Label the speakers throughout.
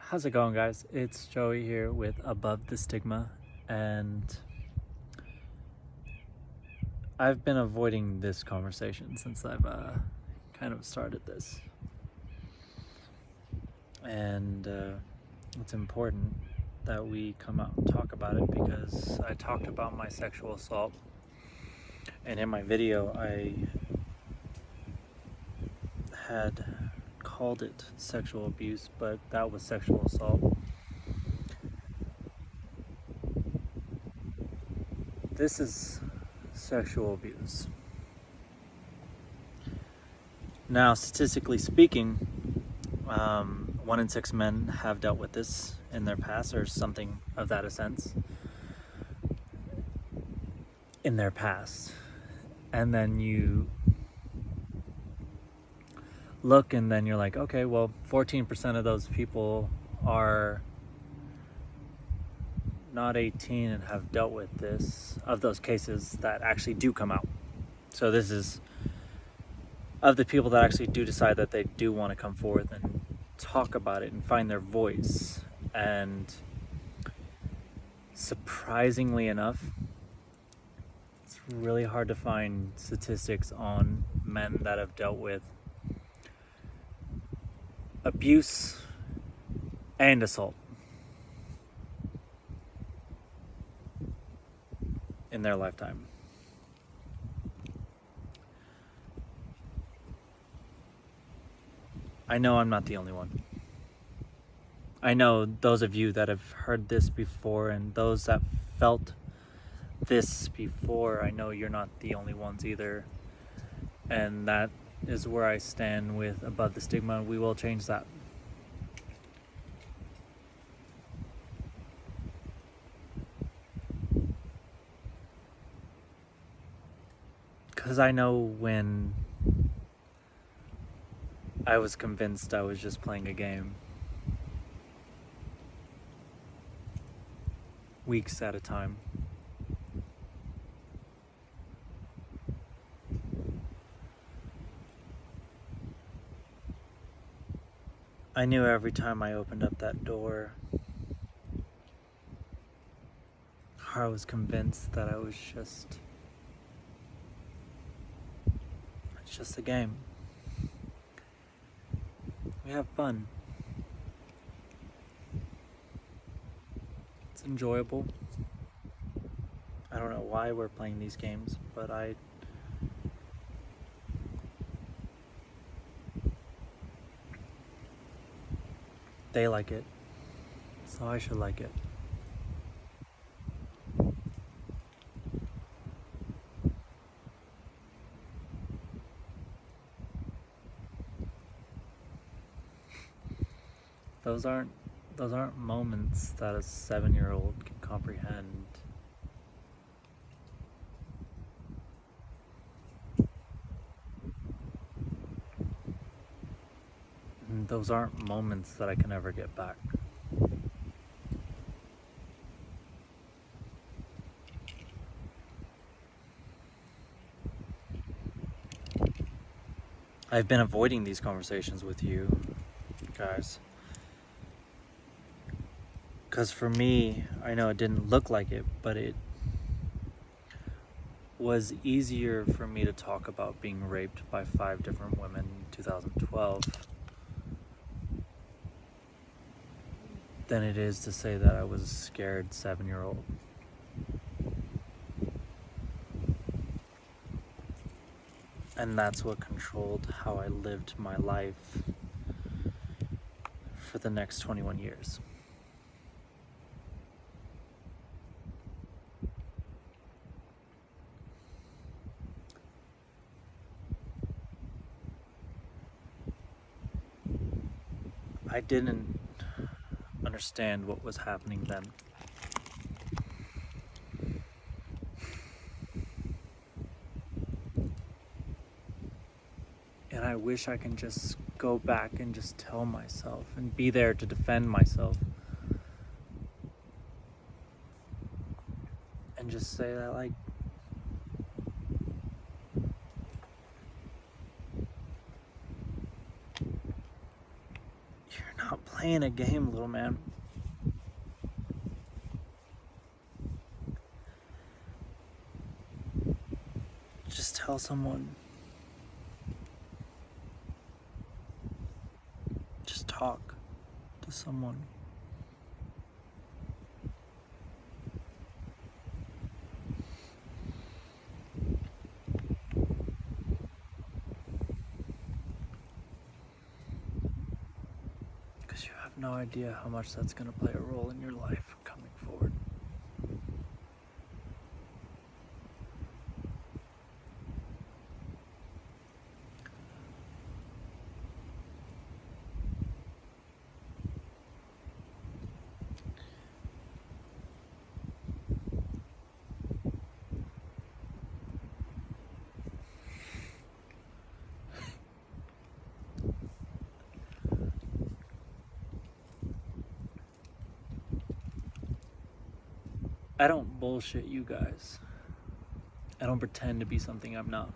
Speaker 1: How's it going, guys? It's Joey here with Above the Stigma, and I've been avoiding this conversation since I've kind of started this. And it's important that we come out and talk about it because I talked about my sexual assault, and in my video I had called it sexual abuse, but that was sexual assault. This is sexual abuse. Now, statistically speaking, 1 in 6 men have dealt with this in their past, or something of that essence in their past. And then you look and then you're like, okay, well, 14% of those people are not 18 and have dealt with this, of those cases that actually do come out. So this is of the people that actually do decide that they do want to come forth and talk about it and find their voice. And surprisingly enough, it's really hard to find statistics on men that have dealt with abuse and assault in their lifetime. I know I'm not the only one. I know those of you that have heard this before and those that felt this before, I know you're not the only ones either. And that is where I stand with Above the Stigma. We will change that. Because I know when I was convinced I was just playing a game, weeks at a time. I knew every time I opened up that door, I was convinced that I was it's just a game. We have fun. It's enjoyable. I don't know why we're playing these games, but they like it, so I should like it. Those aren't moments that a 7-year-old can comprehend. And those aren't moments that I can ever get back. I've been avoiding these conversations with you guys. Because for me, I know it didn't look like it, but it was easier for me to talk about being raped by 5 different women in 2012 than it is to say that I was a scared 7-year-old. And that's what controlled how I lived my life for the next 21 years. I didn't understand what was happening then. And I wish I can just go back and just tell myself and be there to defend myself. And just say that, like, you're Stop playing a game, little man. Just tell someone. Just talk to someone. Because you have no idea how much that's going to play a role in your life coming forward. I don't bullshit you guys. I don't pretend to be something I'm not.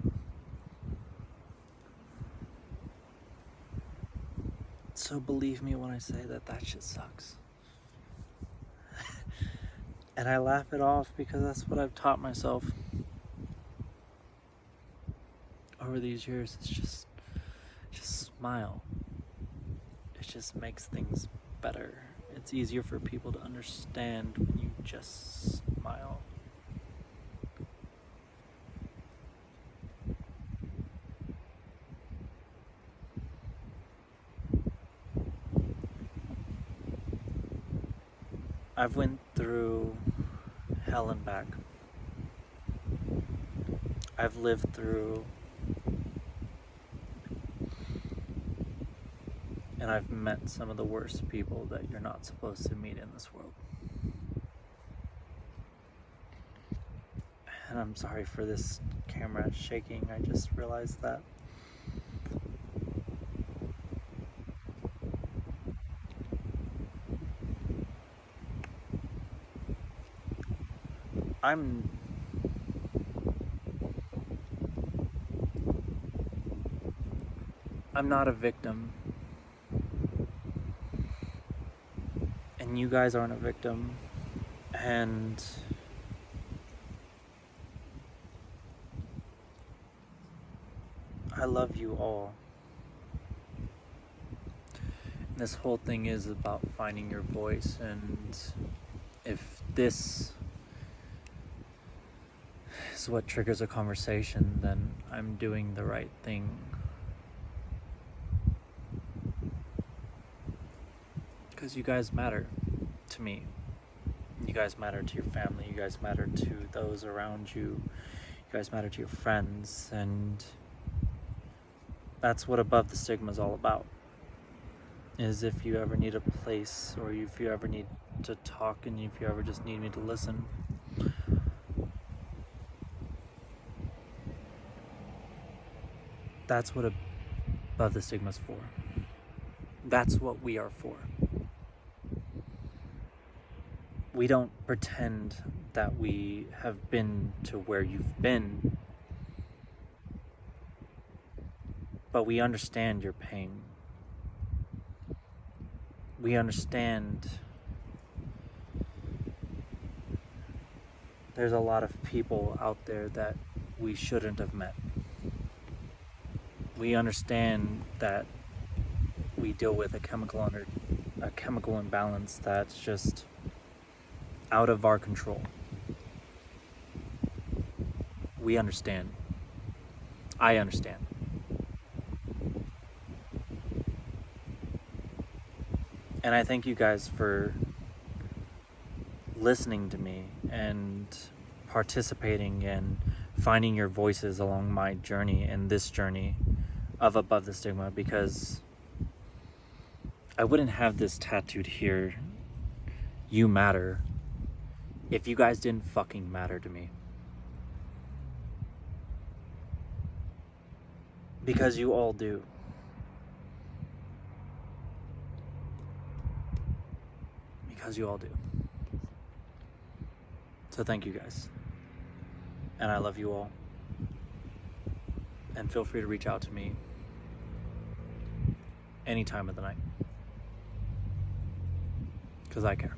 Speaker 1: So believe me when I say that shit sucks. And I laugh it off because that's what I've taught myself over these years. It's just smile. It just makes things better. It's easier for people to understand when you just smile. I've went through hell and back. I've lived through and I've met some of the worst people that you're not supposed to meet in this world. And I'm sorry for this camera shaking. I just realized that. I'm not a victim. And you guys aren't a victim. And I love you all. And this whole thing is about finding your voice, and if this is what triggers a conversation, then I'm doing the right thing. Because you guys matter to me. You guys matter to your family. You guys matter to those around you. You guys matter to your friends. And that's what Above the Stigma is all about. Is if you ever need a place, or if you ever need to talk, and if you ever just need me to listen. That's what Above the Stigma is for. That's what we are for. We don't pretend that we have been to where you've been, but we understand your pain. We understand there's a lot of people out there that we shouldn't have met. We understand that we deal with a chemical imbalance that's just out of our control. We understand. I understand. And I thank you guys for listening to me and participating and finding your voices along my journey and this journey of Above the Stigma, because I wouldn't have this tattooed here, "You matter," if you guys didn't fucking matter to me. Because you all do. Because you all do. So thank you guys. And I love you all. And feel free to reach out to me any time of the night. because I care.